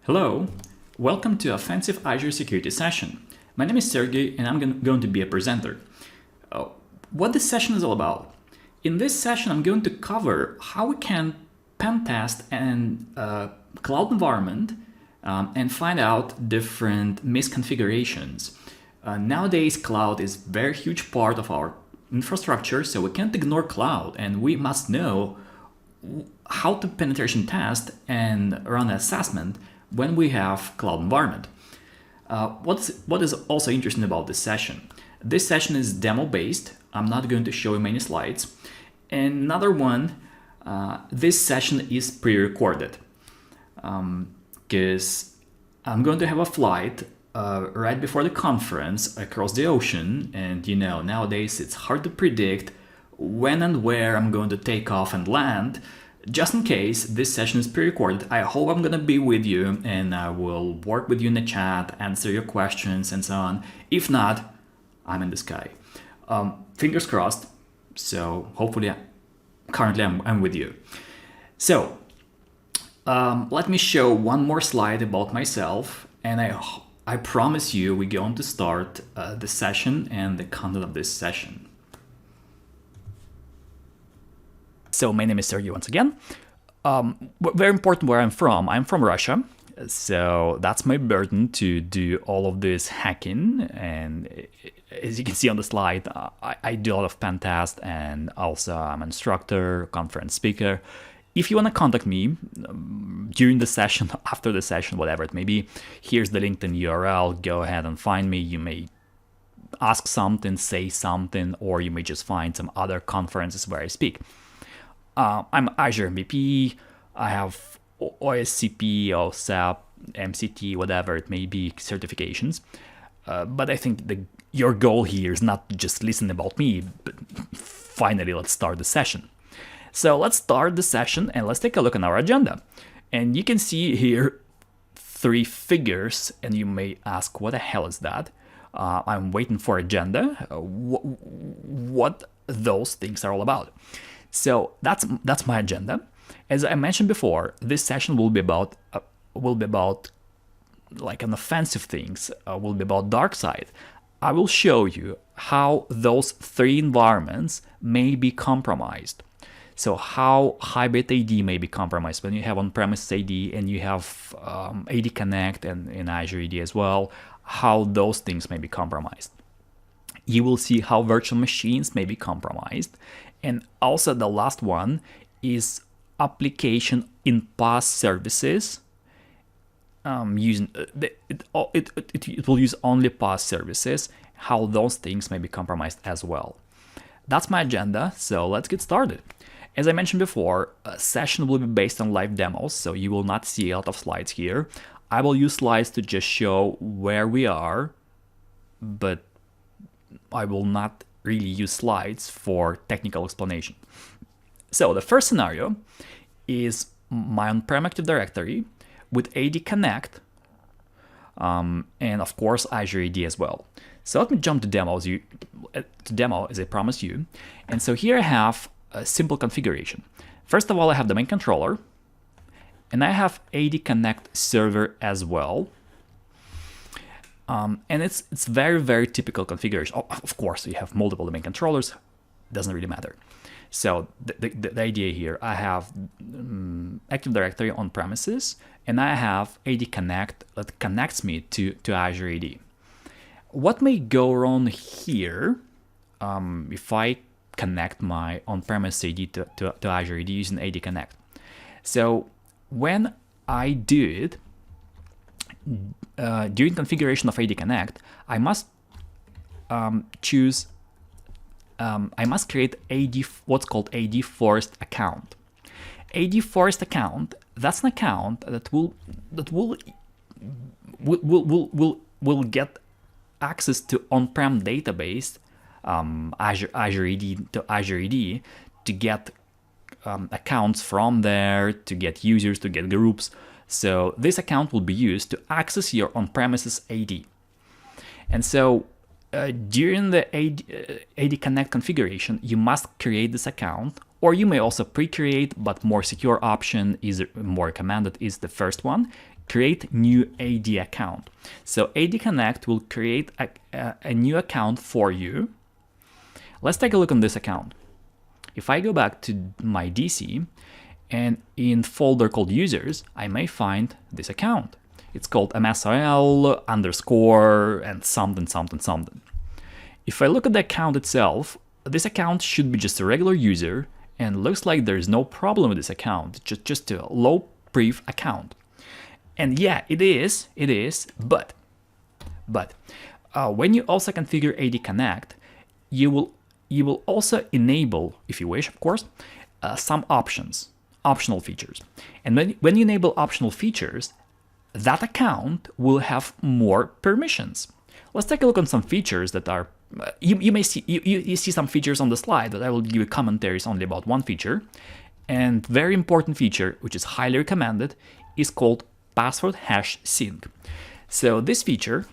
Hello, welcome to Offensive Azure Security session. My name is Sergey and I'm going to be a presenter. What this session is all about? In this session I'm going to cover how we can pen test an cloud environment and find out different misconfigurations. Nowadays cloud is a very huge part of our infrastructure, so we can't ignore cloud and we must know how to penetration test and run an assessment when we have cloud environment. What is also interesting about this session? This session is demo based. I'm not going to show you many slides. And another one, this session is pre-recorded because I'm going to have a flight right before the conference across the ocean, and nowadays it's hard to predict when and where I'm going to take off and land. Just in case this session is pre-recorded, I hope I'm gonna be with you and I will work with you in the chat, answer your questions and so on. If not, I'm in the sky. Fingers crossed. So hopefully, currently I'm with you. So let me show one more slide about myself, and I promise you we're going to start the session and the content of this session. So my name is Sergey once again. Very important where I'm from. I'm from Russia. So that's my burden to do all of this hacking. And as you can see on the slide, I do a lot of pen test, and also I'm an instructor, conference speaker. If you want to contact me during the session, after the session, whatever it may be, here's the LinkedIn URL. Go ahead and find me. You may ask something, say something, or you may just find some other conferences where I speak. I'm Azure MVP. I have OSCP, OSAP, MCT, whatever it may be, certifications. But I think your goal here is not to just listen about me, but finally let's start the session. So let's start the session and let's take a look at our agenda. And you can see here 3 figures, and you may ask, what the hell is that? I'm waiting for agenda. What those things are all about. So that's my agenda. As I mentioned before, this session will be about like an offensive things. Will be about dark side. I will show you how those 3 environments may be compromised. So how hybrid AD may be compromised when you have on-premise AD and you have AD Connect and in Azure AD as well. How those things may be compromised. You will see how virtual machines may be compromised. And also the last one is application in PaaS services. Using it will use only PaaS services. How those things may be compromised as well. That's my agenda. So let's get started. As I mentioned before, a session will be based on live demos, so you will not see a lot of slides here. I will use slides to just show where we are, but I will not really use slides for technical explanation. So the first scenario is my on-prem Active Directory with AD Connect, and of course Azure AD as well. So let me jump to demo as I promised you. And so here I have a simple configuration. First of all, I have the main controller, and I have AD Connect server as well. And it's very, very typical configuration. Of course, you have multiple domain controllers. Doesn't really matter. So the idea here, I have Active Directory on premises, and I have AD Connect that connects me to Azure AD. What may go wrong here if I connect my on-premise AD to Azure AD using AD Connect? So when I do it, during configuration of AD Connect, I must I must create what's called AD Forest account. AD Forest account, that's an account that will get access to on-prem database, Azure AD to Azure AD, to get accounts from there, to get users, to get groups. So this account will be used to access your on-premises AD. And so during the AD Connect configuration, you must create this account, or you may also pre-create, but more secure option is more recommended is the first one. Create new AD account. So AD Connect will create a new account for you. Let's take a look on this account. If I go back to my DC, and in folder called users, I may find this account. It's called MSOL underscore and something, something, something. If I look at the account itself, this account should be just a regular user, and looks like there's no problem with this account, just a low brief account. And yeah, it is, but when you also configure AD Connect, you will also enable, if you wish, of course, some optional features. And when you enable optional features, that account will have more permissions. Let's take a look on some features that are, you may see, you see some features on the slide, but I will give you commentaries only about one feature. And very important feature, which is highly recommended, is called password hash sync. So this feature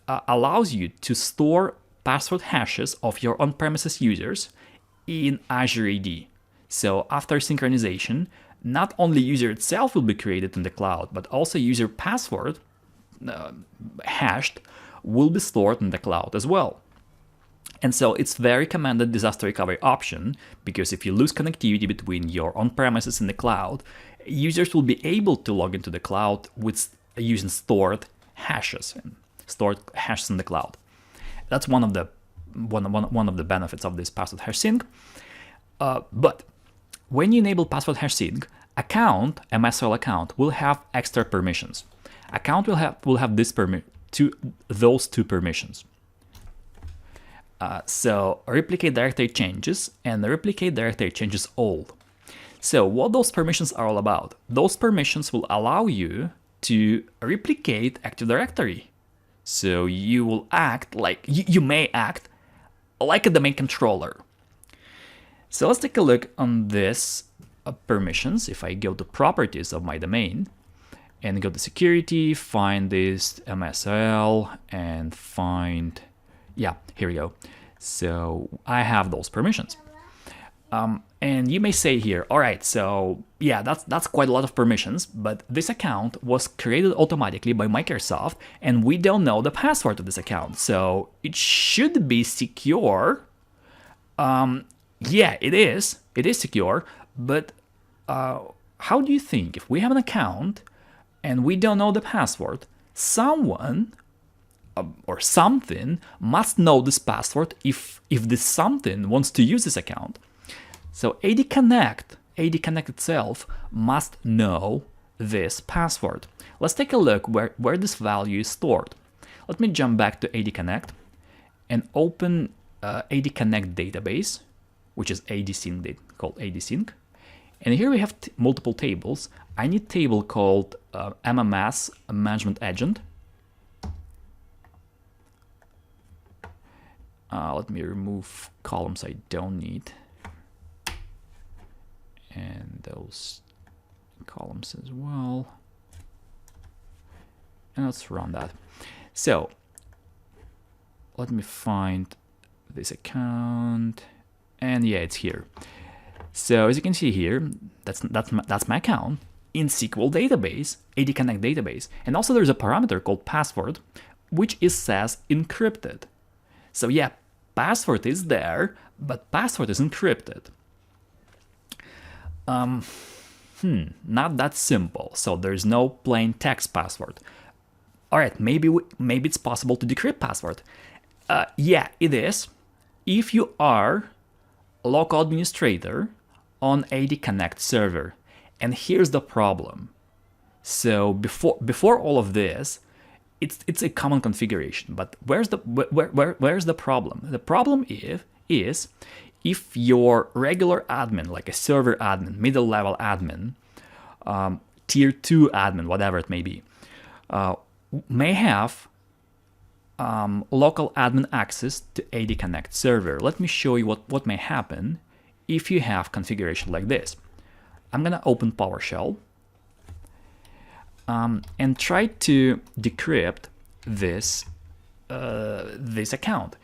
allows you to store password hashes of your on-premises users in Azure AD. So after synchronization, not only user itself will be created in the cloud, but also user password hashed will be stored in the cloud as well. And so it's very recommended disaster recovery option, because if you lose connectivity between your on-premises and the cloud, users will be able to log into the cloud with using stored hashes in the cloud. That's one of the benefits of this password hash sync. But when you enable password hash sync, MSOL account will have extra permissions. Account will have those two permissions. So replicate directory changes and replicate directory changes all. So what those permissions are all about? Those permissions will allow you to replicate Active Directory. So you will act like, you may act like a domain controller. So let's take a look on this permissions. If I go to properties of my domain and go to security, find this MSL and find, yeah, here we go. So I have those permissions. And you may say here, all right, so yeah, that's quite a lot of permissions, but this account was created automatically by Microsoft and we don't know the password of this account. So it should be secure. Yeah, it is secure, but how do you think if we have an account and we don't know the password, someone or something must know this password if this something wants to use this account? So AD Connect itself must know this password. Let's take a look where this value is stored. Let me jump back to AD Connect and open AD Connect database, which is called AD Sync. And here we have multiple tables. I need a table called MMS Management Agent. Let me remove columns I don't need. And those columns as well. And let's run that. So let me find this account, and yeah, it's here. So as you can see here, that's my account in SQL database, AD Connect database, and also there's a parameter called password, which says encrypted. So yeah, password is there, but password is encrypted. Not that simple. So there's no plain text password. All right, maybe it's possible to decrypt password. Yeah, it is. If you are a local administrator on AD Connect server, and here's the problem. So before all of this, it's a common configuration. But where's the problem? The problem is if your regular admin, like a server admin, middle level admin, tier 2 admin, whatever it may be, may have local admin access to AD Connect server. Let me show you what may happen if you have configuration like this. I'm gonna open PowerShell and try to decrypt this account.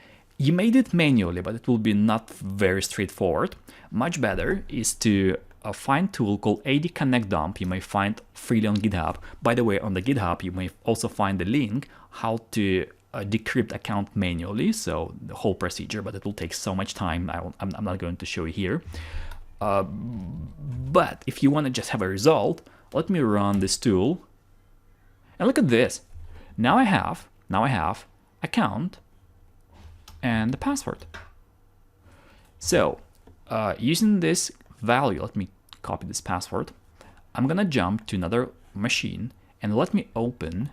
You may do it manually, but it will be not very straightforward. Much better is to find a tool called AD Connect Dump. You may find freely on GitHub. By the way, on the GitHub, you may also find the link how to decrypt account manually, so the whole procedure, but it will take so much time. I'm not going to show you here. But if you want to just have a result, let me run this tool. And look at this. Now I have account and the password. So using this value, let me copy this password. I'm gonna jump to another machine and let me open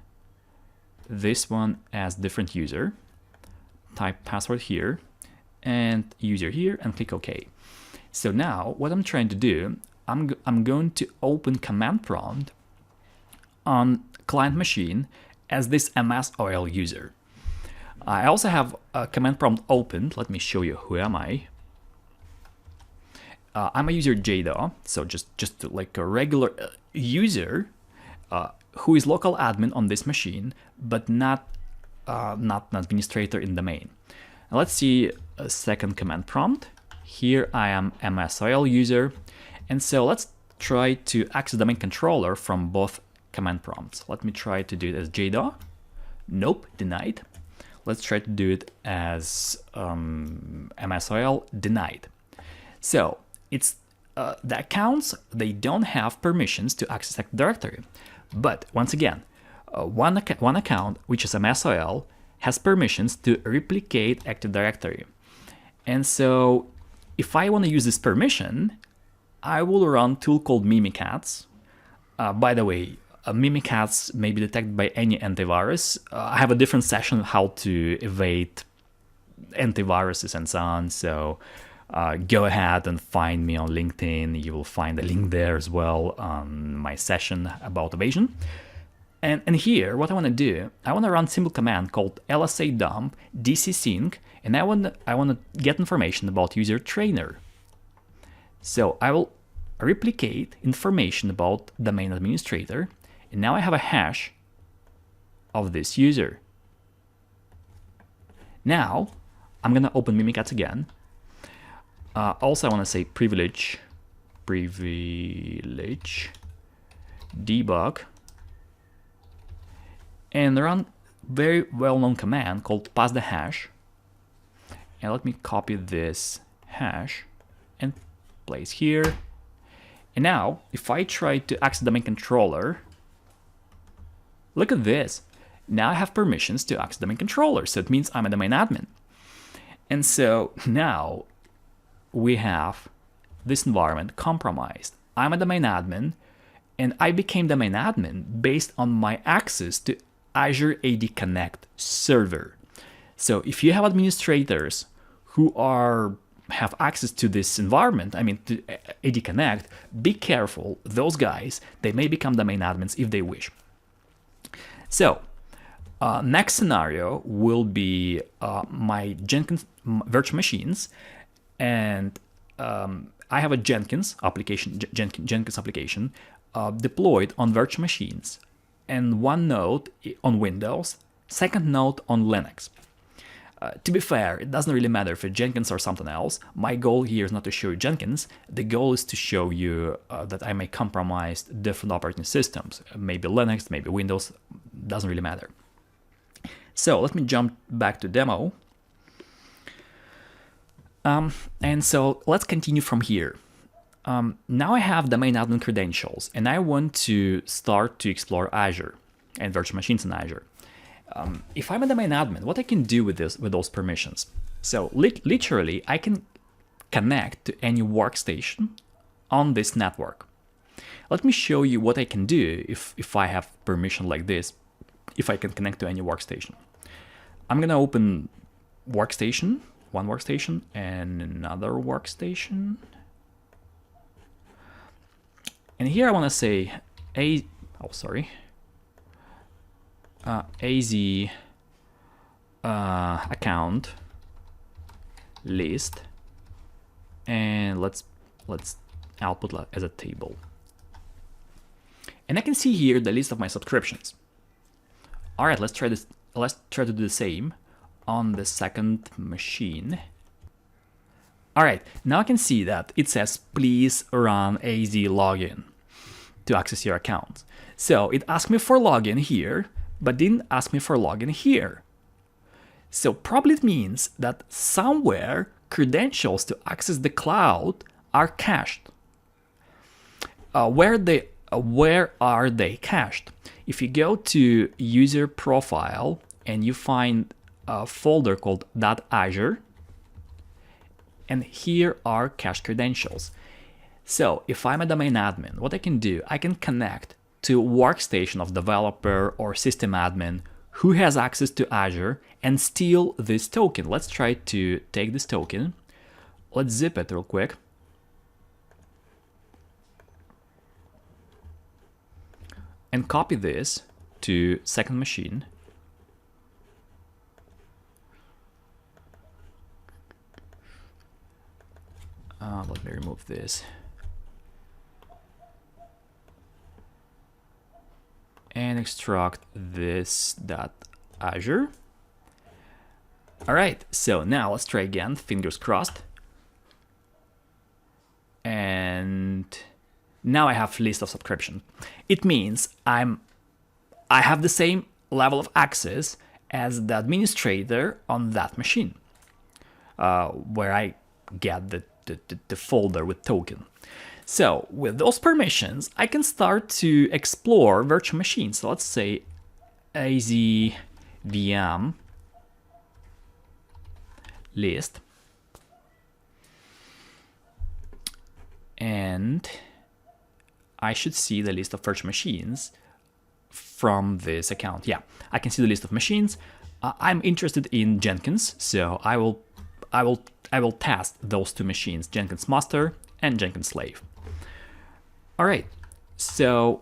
this one as different user. Type password here and user here and click OK. So now what I'm trying to do, I'm going to open command prompt on client machine as this MSOL user. I also have a command prompt opened. Let me show you who am I. I'm a user Jada, so just like a regular user who is local admin on this machine, but not an administrator in the main. Now let's see a second command prompt. Here I am MSOL user, and so let's try to access the main controller from both command prompts. Let me try to do it as Jada. Nope, denied. Let's try to do it as MSOL, denied. So it's the accounts, they don't have permissions to access Active Directory. But once again, one account, which is MSOL, has permissions to replicate Active Directory. And so if I want to use this permission, I will run a tool called Mimikatz. By the way, Mimikatz may be detected by any antivirus. I have a different session on how to evade antiviruses and so on. So go ahead and find me on LinkedIn. You will find a link there as well on my session about evasion. And here, what I want to do, I want to run a simple command called lsa dump dcsync, and I want to get information about user trainer. So I will replicate information about the main administrator, and now I have a hash of this user. Now I'm gonna open Mimikatz again. Also, I want to say privilege debug, and run very well-known command called pass the hash. And let me copy this hash and place here. And now, if I try to access the main controller, look at this. Now I have permissions to access the main controller, so it means I'm a domain admin. And so now we have this environment compromised. I'm a domain admin, and I became domain admin based on my access to Azure AD Connect server. So if you have administrators who have access to this environment, I mean to AD Connect, be careful. Those guys, they may become domain admins if they wish. So next scenario will be my Jenkins virtual machines, and I have a Jenkins application deployed on virtual machines, and one node on Windows, second node on Linux. To be fair, it doesn't really matter if it's Jenkins or something else. My goal here is not to show you Jenkins. The goal is to show you that I may compromise different operating systems. Maybe Linux, maybe Windows, doesn't really matter. So let me jump back to demo. And so let's continue from here. Now I have domain admin credentials, and I want to start to explore Azure and virtual machines in Azure. If I'm a domain admin, what I can do with those permissions? So literally, I can connect to any workstation on this network. Let me show you what I can do if I have permission like this, if I can connect to any workstation. I'm gonna open workstation, one workstation and another workstation. And here I want to say AZ account list, and let's output as a table. And I can see here the list of my subscriptions. All right, let's try this. Let's try to do the same on the second machine. Alright, now I can see that it says please run AZ login to access your account. So it asked me for login here, but didn't ask me for login here. So probably it means that somewhere credentials to access the cloud are cached. Where are they cached? If you go to user profile and you find a folder called .azure, and here are cached credentials. So if I'm a domain admin, what I can do, I can connect to workstation of developer or system admin who has access to Azure and steal this token. Let's try to take this token. Let's zip it real quick. And copy this to second machine. Let me remove this. And extract this .azure. All right, so now let's try again, fingers crossed. And now I have list of subscription. It means I have the same level of access as the administrator on that machine, where I get the folder with token. So with those permissions, I can start to explore virtual machines. So let's say AZVM list. And I should see the list of virtual machines from this account. Yeah, I can see the list of machines. I'm interested in Jenkins, so I will test those two machines, Jenkins master and Jenkins slave. All right, so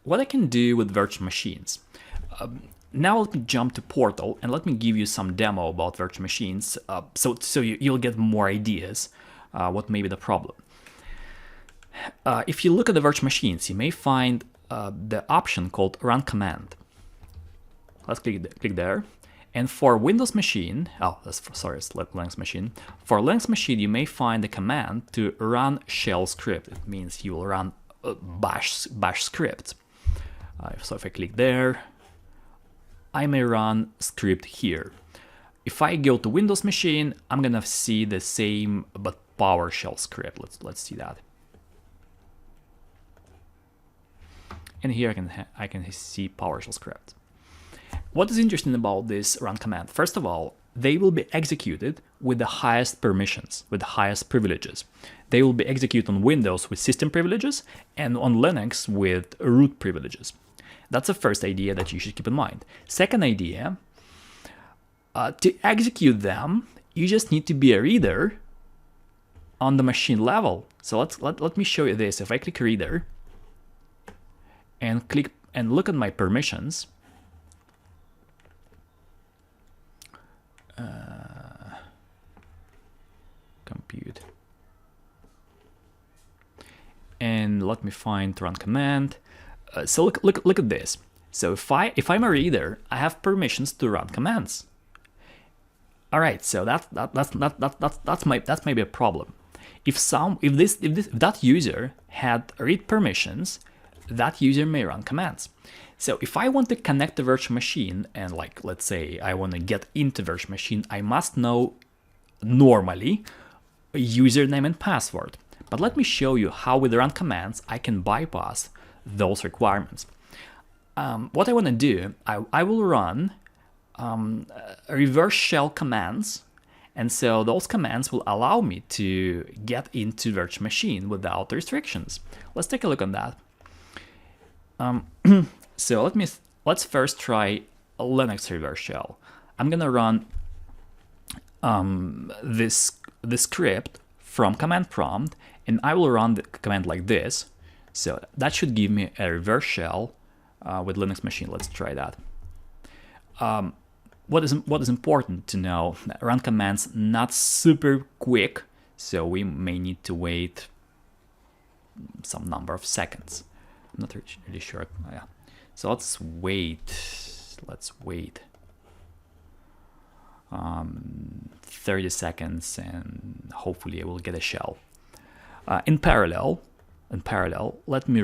what I can do with virtual machines. Now let me jump to Portal and let me give you some demo about virtual machines, so you'll get more ideas what may be the problem. If you look at the virtual machines, you may find the option called Run Command. Let's click there. And for Windows machine, it's Linux machine. For Linux machine, you may find the command to run shell script. It means you will run bash script. So if I click there, I may run script here. If I go to Windows machine, I'm gonna see the same but PowerShell script. Let's see that. And here I can see PowerShell script. What is interesting about this run command? First of all, they will be executed with the highest permissions, with the highest privileges. They will be executed on Windows with system privileges and on Linux with root privileges. That's the first idea that you should keep in mind. Second idea, to execute them, you just need to be a reader on the machine level. So let me show you this. If I click reader and click and look at my permissions, compute, and let me find run command. So look at this. So if I'm a reader, I have permissions to run commands. All right, so that's maybe a problem. If that user had read permissions, that user may run commands. So if I want to connect the virtual machine and let's say I want to get into virtual machine, I must know normally a username and password. But let me show you how with run commands I can bypass those requirements. What I want to do, I will run reverse shell commands, and so those commands will allow me to get into virtual machine without restrictions. Let's take a look on that. So let's first try a Linux reverse shell. I'm gonna run this script from command prompt, and I will run the command like this. So that should give me a reverse shell with Linux machine. Let's try that. What is important to know, run commands not super quick, so we may need to wait some number of seconds. I'm not really sure. Yeah. So let's wait. 30 seconds, and hopefully I will get a shell. In parallel, let me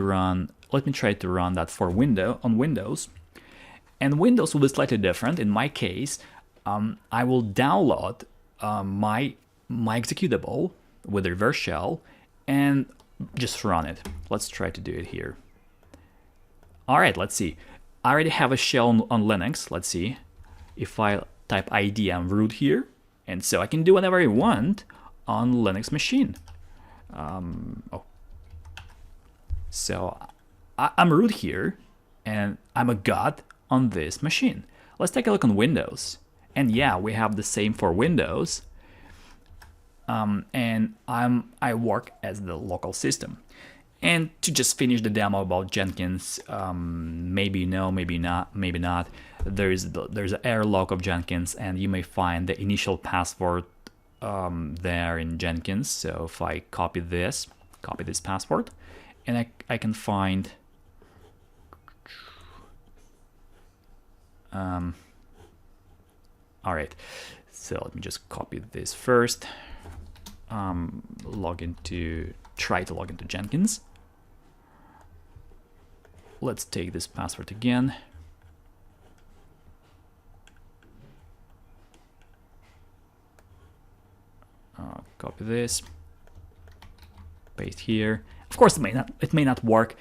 try to run that for Windows. And Windows will be slightly different. In my case, I will download my executable with a reverse shell and just run it. Let's try to do it here. All right, let's see. I already have a shell on Linux. Let's see if I type ID and root here, and so I can do whatever I want on Linux machine. So I'm root here, and I'm a god on this machine. Let's take a look on Windows, and yeah, we have the same for Windows. And I work as the local system. And to just finish the demo about Jenkins, maybe no, maybe not. There's an error log of Jenkins, and you may find the initial password there in Jenkins. So if I copy this password, and I can find all right. So let me just copy this first. Try to log into Jenkins. Let's take this password again. Copy this, paste here. Of course, it may not work.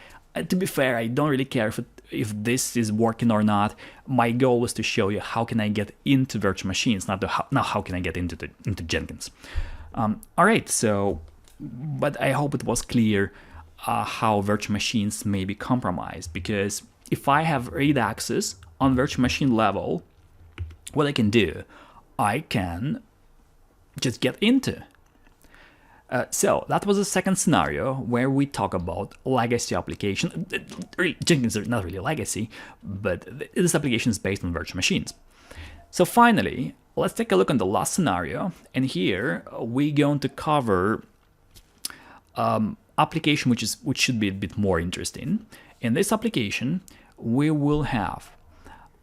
To be fair, I don't really care if this is working or not. My goal was to show you how can I get into virtual machines, not how can I get into Jenkins. All right, so, but I hope it was clear how virtual machines may be compromised, because if I have read access on virtual machine level, what I can do, I can just get into. So that was the second scenario where we talk about legacy application. Jenkins are not really legacy, but this application is based on virtual machines. So finally, let's take a look at the last scenario, and here we're going to cover application which should be a bit more interesting. In this application, we will have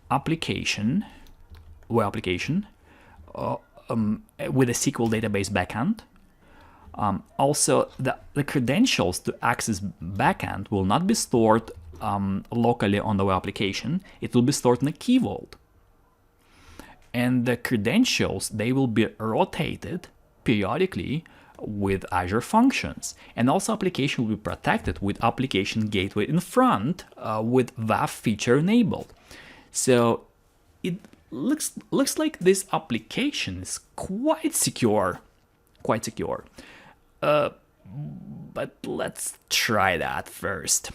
application with a SQL database backend. Also, the credentials to access backend will not be stored locally on the web application. It will be stored in a key vault. And the credentials, they will be rotated periodically with Azure functions. And also application will be protected with application gateway in front with WAF feature enabled. So it looks like this application is quite secure. But let's try that first.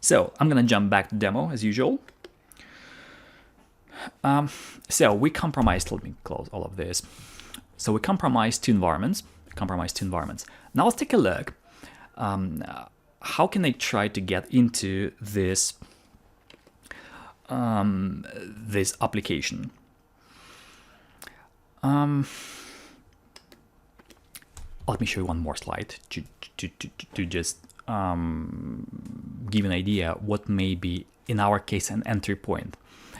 So I'm gonna jump back to demo as usual. So we compromised, let me close all of this. So we compromised two environments. Now let's take a look. How can I try to get into this this application? Let me show you one more slide to just give an idea what may be, in our case, an entry point.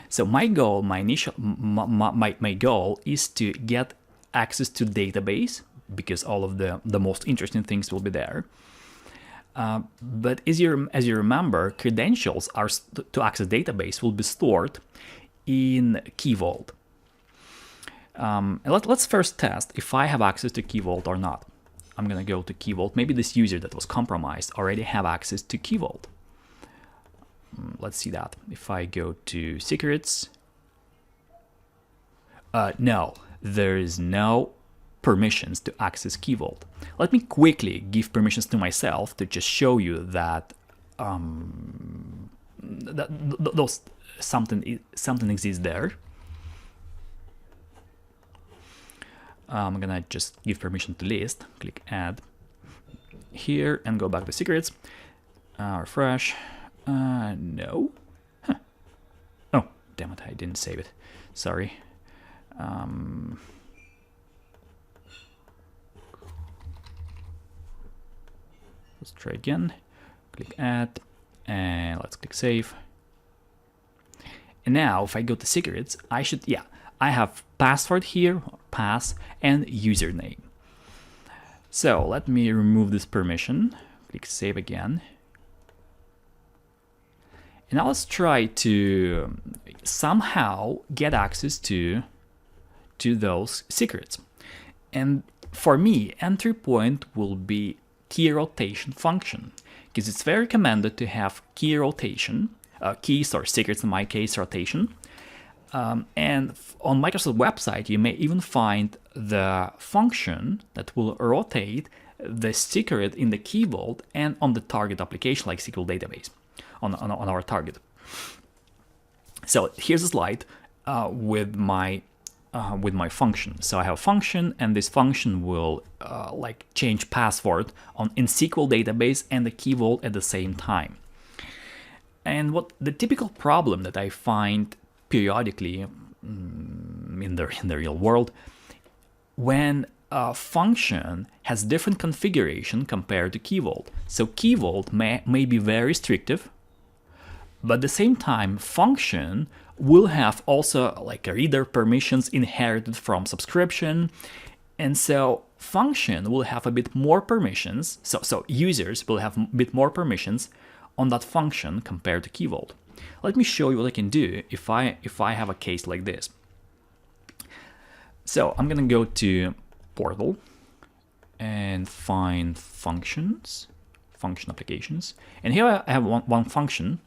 So my goal, my goal is to get access to database, because all of the most interesting things will be there. But as you remember, credentials are to access database will be stored in Key Vault. Let's first test if I have access to Key Vault or not. I'm gonna go to Key Vault. Maybe this user that was compromised already have access to Key Vault. Let's see that. If I go to secrets, no, there is no permissions to access Key Vault. Let me quickly give permissions to myself to just show you that those something exists there. I'm gonna just give permission to list, click add here and go back to secrets, refresh, no, huh. Oh damn it, I didn't save it, sorry. Let's try again, click add, and let's click save. And now if I go to secrets, I have password here, pass, and username. So let me remove this permission, click save again. And now let's try to somehow get access to those secrets. And for me, entry point will be key rotation function, because it's very recommended to have key rotation, keys or secrets in my case rotation. And on Microsoft website, you may even find the function that will rotate the secret in the key vault and on the target application like SQL database on our target. So here's a slide with my function. So I have a function, and this function will like change password in SQL database and the key vault at the same time. And what the typical problem that I find periodically in the real world, when a function has different configuration compared to key vault. So key vault may be very restrictive, but at the same time, function will have also like a reader permissions inherited from subscription. And so function will have a bit more permissions. So users will have a bit more permissions on that function compared to key vault. Let me show you what I can do if I have a case like this. So I'm gonna go to portal and find functions, function applications. And here I have one function.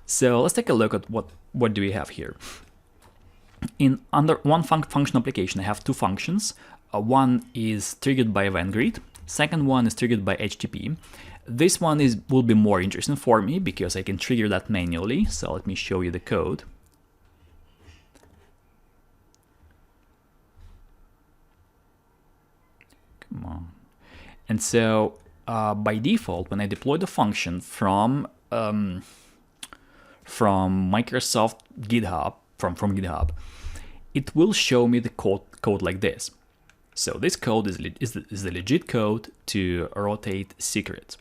So let's take a look at what do we have here. Under one function application, I have two functions. One is triggered by event grid. Second one is triggered by HTTP. This one will be more interesting for me because I can trigger that manually. So let me show you the code. Come on. And so by default, when I deploy the function from Microsoft GitHub, from GitHub, it will show me the code like this. So this code is the legit code to rotate secrets.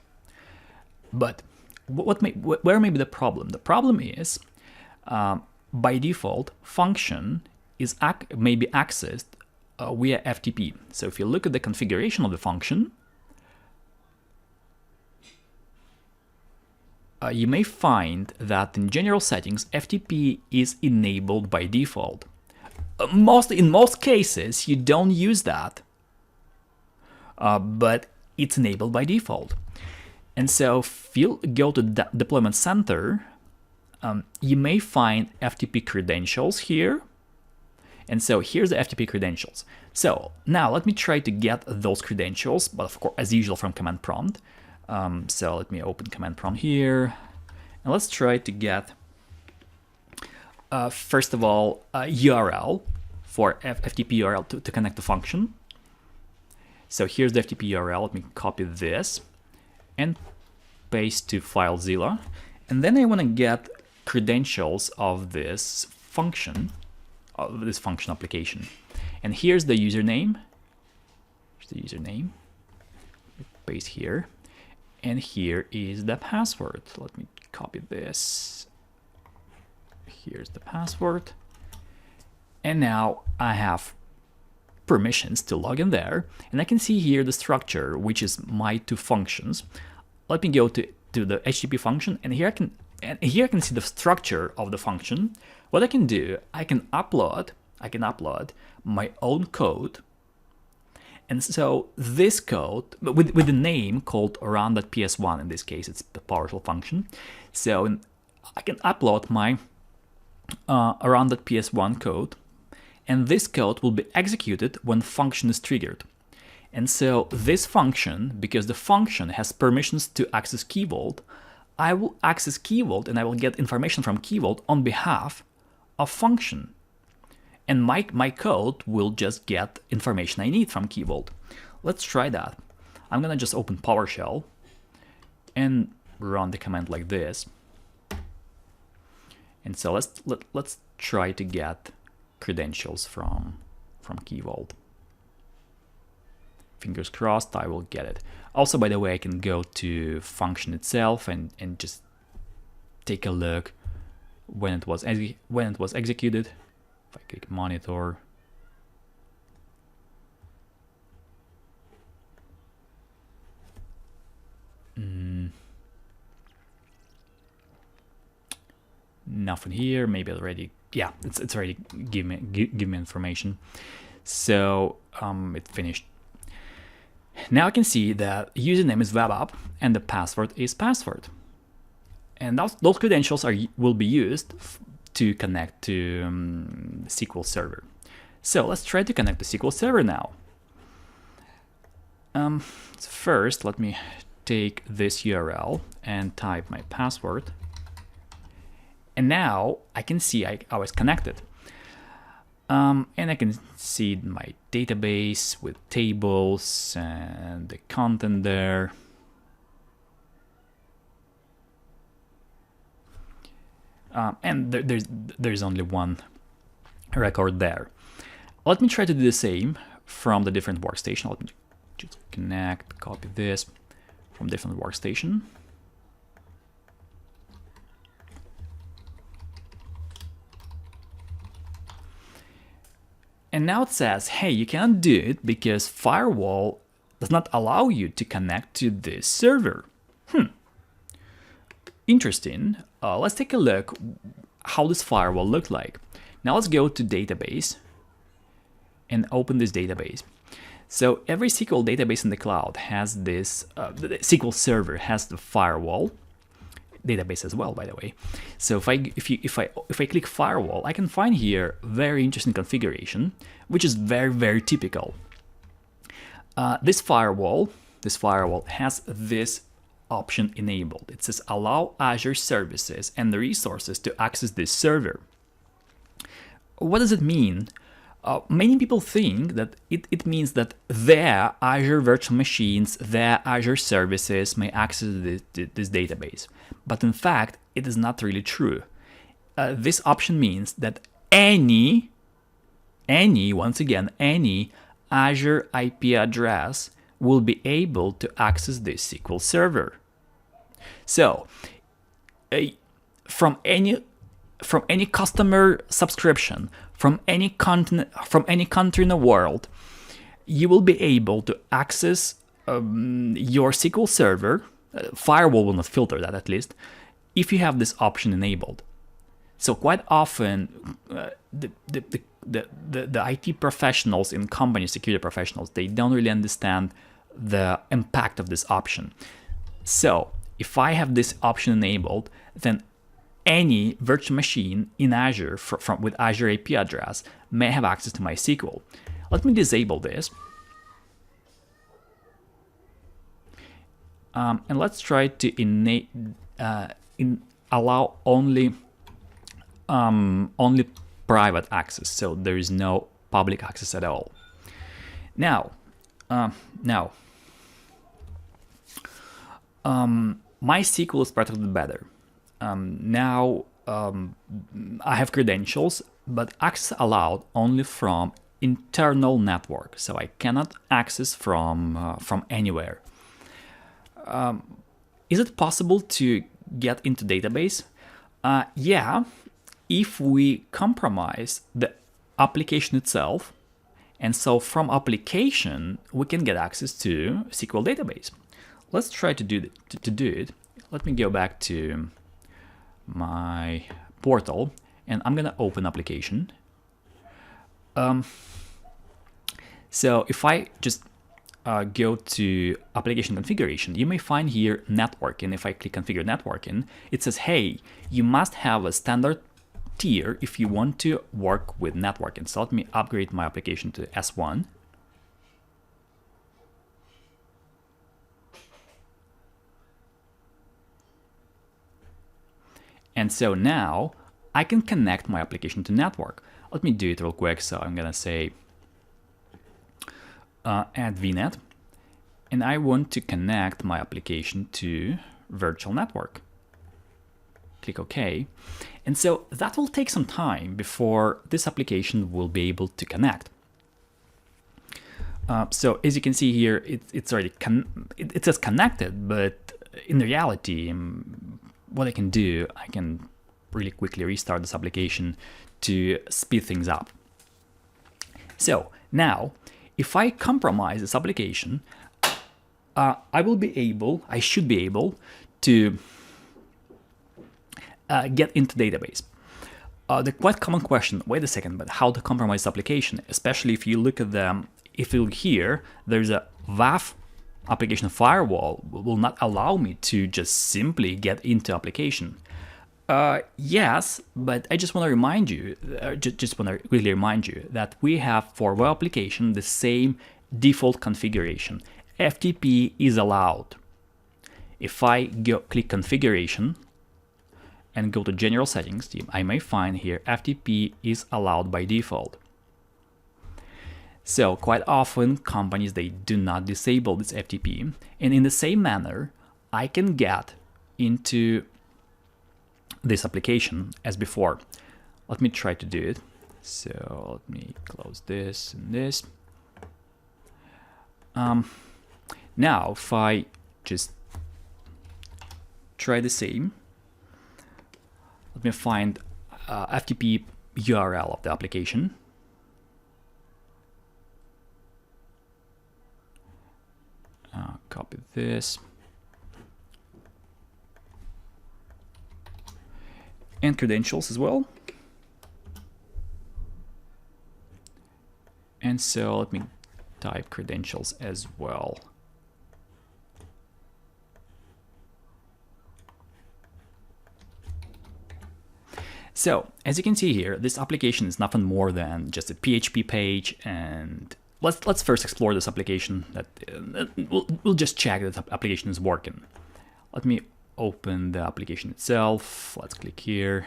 But where may be the problem? The problem is by default, function may be accessed via FTP. So if you look at the configuration of the function, you may find that in general settings, FTP is enabled by default. In most cases, you don't use that, but it's enabled by default. And so if you go to the deployment center, you may find FTP credentials here. And so here's the FTP credentials. So now let me try to get those credentials, but of course, as usual, from command prompt. So let me open command prompt here, and let's try to get, first of all, a URL for FTP URL to connect the function. So here's the FTP URL. Let me copy this and paste to FileZilla. And then I want to get credentials of this function application. And here's the username. Paste here. And here is the password. Let me copy this. Here's the password. And now I have permissions to log in there. And I can see here the structure, which is my two functions. Let me go to the HTTP function, and here I can see the structure of the function. What I can do, I can upload my own code. And so this code, with the name called run.ps1, in this case, it's the PowerShell function. So I can upload my run.ps1 code, and this code will be executed when function is triggered. And so this function, because the function has permissions to access Key Vault, I will access Key Vault and I will get information from Key Vault on behalf of function. And my code will just get information I need from Key Vault. Let's try that. I'm gonna just open PowerShell and run the command like this. And so let's try to get credentials from Key Vault. Fingers crossed, I will get it. Also, by the way, I can go to function itself and just take a look when it was executed. If I click monitor, nothing here. Maybe already, yeah, it's already give me information. So it finished. Now I can see that username is web app and the password is password, and those credentials will be used to connect to SQL Server. So let's try to connect to SQL Server now. First, let me take this URL and type my password. And now I can see I was connected. And I can see my database with tables and the content there. And there's only one record there. Let me try to do the same from the different workstation. Let me just connect, copy this from different workstation. And now it says, hey, you can't do it because firewall does not allow you to connect to this server. Interesting. Let's take a look how this firewall looked like. Now let's go to database and open this database. So every SQL database in the cloud has this, the SQL Server has the firewall database as well, by the way. So if I click firewall, I can find here very interesting configuration, which is very typical. This firewall has this option enabled. It says allow Azure services and the resources to access this server. What does it mean? Many people think that it means that their Azure virtual machines, their Azure services may access this database. But in fact, it is not really true. This option means that any Azure IP address will be able to access this SQL Server. So, from any customer subscription, from any country in the world, you will be able to access your SQL Server. Firewall will not filter that, at least, if you have this option enabled. So quite often, the IT professionals in companies, security professionals, they don't really understand the impact of this option. So if I have this option enabled, then any virtual machine in Azure with Azure IP address may have access to my SQL. Let me disable this. And let's try to allow only private access, so there is no public access at all. Now, my SQL is protected better. Now I have credentials, but access allowed only from internal network, so I cannot access from anywhere. Is it possible to get into database? Yeah, if we compromise the application itself, and so from application we can get access to SQL database. Let's try to do it. Let me go back to my portal, and I'm gonna open application. So if I just go to application configuration, you may find here networking. If I click configure networking, it says, hey, you must have a standard tier if you want to work with networking. So let me upgrade my application to S1. And so now I can connect my application to network. Let me do it real quick. So I'm gonna say add VNet, and I want to connect my application to virtual network. Click OK. And so that will take some time before this application will be able to connect. So as you can see here, it's already it says connected, but in reality, what I can do, I can really quickly restart this application to speed things up. So now, if I compromise this application, I should be able to get into database. The quite common question, wait a second, but how to compromise the application, especially if you look at them, if you look here, there's a WAF application firewall will not allow me to just simply get into application. Yes, but I just want to remind you, just want to quickly remind you that we have for web application the same default configuration. FTP is allowed. If I click configuration and go to general settings, I may find here FTP is allowed by default. So quite often companies, they do not disable this FTP, and in the same manner I can get into this application as before. Let me try to do it. So let me close this and this. Now if I just try the same, let me find FTP URL of the application. Copy this. And credentials as well. And so let me type credentials as well. So as you can see here, this application is nothing more than just a PHP page, and let's first explore this application. We'll just check that the application is working. Let me open the application itself. Let's click here.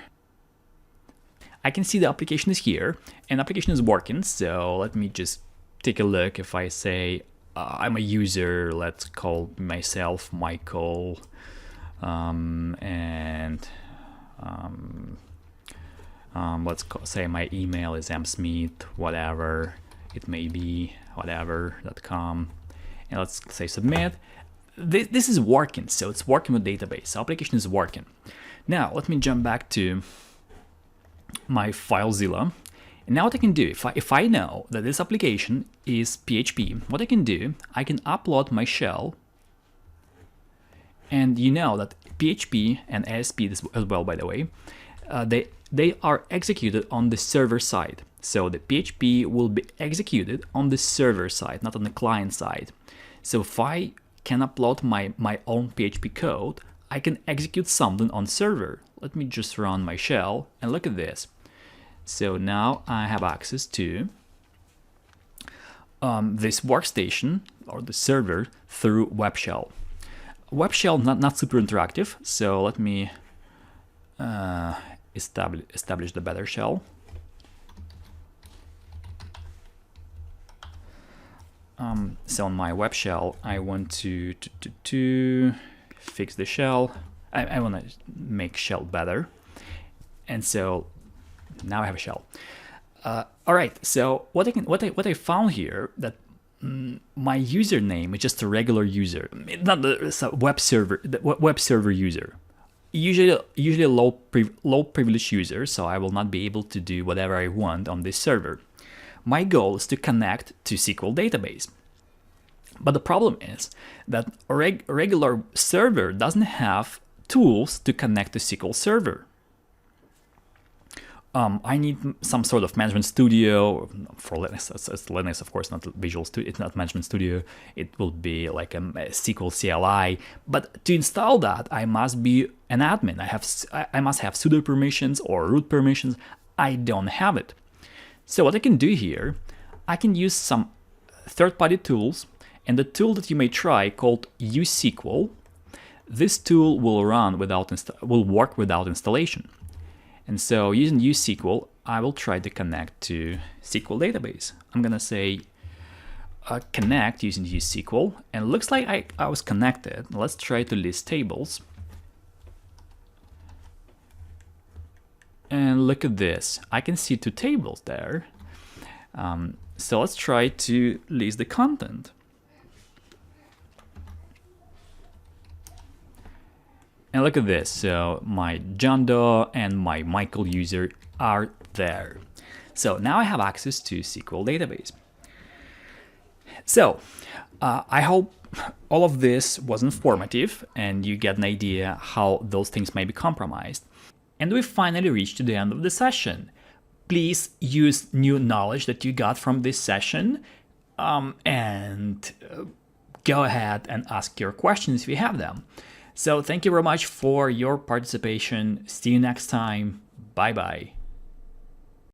I can see the application is here and the application is working. So let me just take a look. If I say I'm a user, let's call myself Michael, let's say my email is msmith, whatever it may be, whatever.com, and let's say submit. This is working, so it's working with database. The application is working. Now let me jump back to my FileZilla. And now what I can do, if I know that this application is PHP, what I can do, I can upload my shell. And you know that PHP and ASP as well, by the way, they are executed on the server side. So the PHP will be executed on the server side, not on the client side. So if I can upload my own PHP code, I can execute something on server. Let me just run my shell and look at this. So now I have access to this workstation or the server through web shell. Web shell not super interactive, so let me establish the better shell. So on my web shell, I want to fix the shell. I want to make shell better, and so now I have a shell. All right. So what I found here, that my username is just a regular user, not a web server user. Usually a low privilege user, so I will not be able to do whatever I want on this server. My goal is to connect to SQL database. But the problem is that a regular server doesn't have tools to connect to SQL Server. I need some sort of management studio for Linux. It's Linux, of course, not Visual Studio. It's not management studio. It will be like a SQL CLI. But to install that, I must be an admin. I must have sudo permissions or root permissions. I don't have it. So what I can do here, I can use some third-party tools, and the tool that you may try called uSQL. This tool will work without installation. And so using uSQL, I will try to connect to SQL database. I'm gonna say connect using uSQL, and it looks like I was connected. Let's try to list tables. And look at this, I can see 2 tables there. So let's try to list the content. And look at this. So my John Doe and my Michael user are there. So now I have access to SQL database. So I hope all of this was informative and you get an idea how those things may be compromised. And we finally reached to the end of the session. Please use new knowledge that you got from this session and go ahead and ask your questions if you have them. So thank you very much for your participation. See you next time. Bye bye.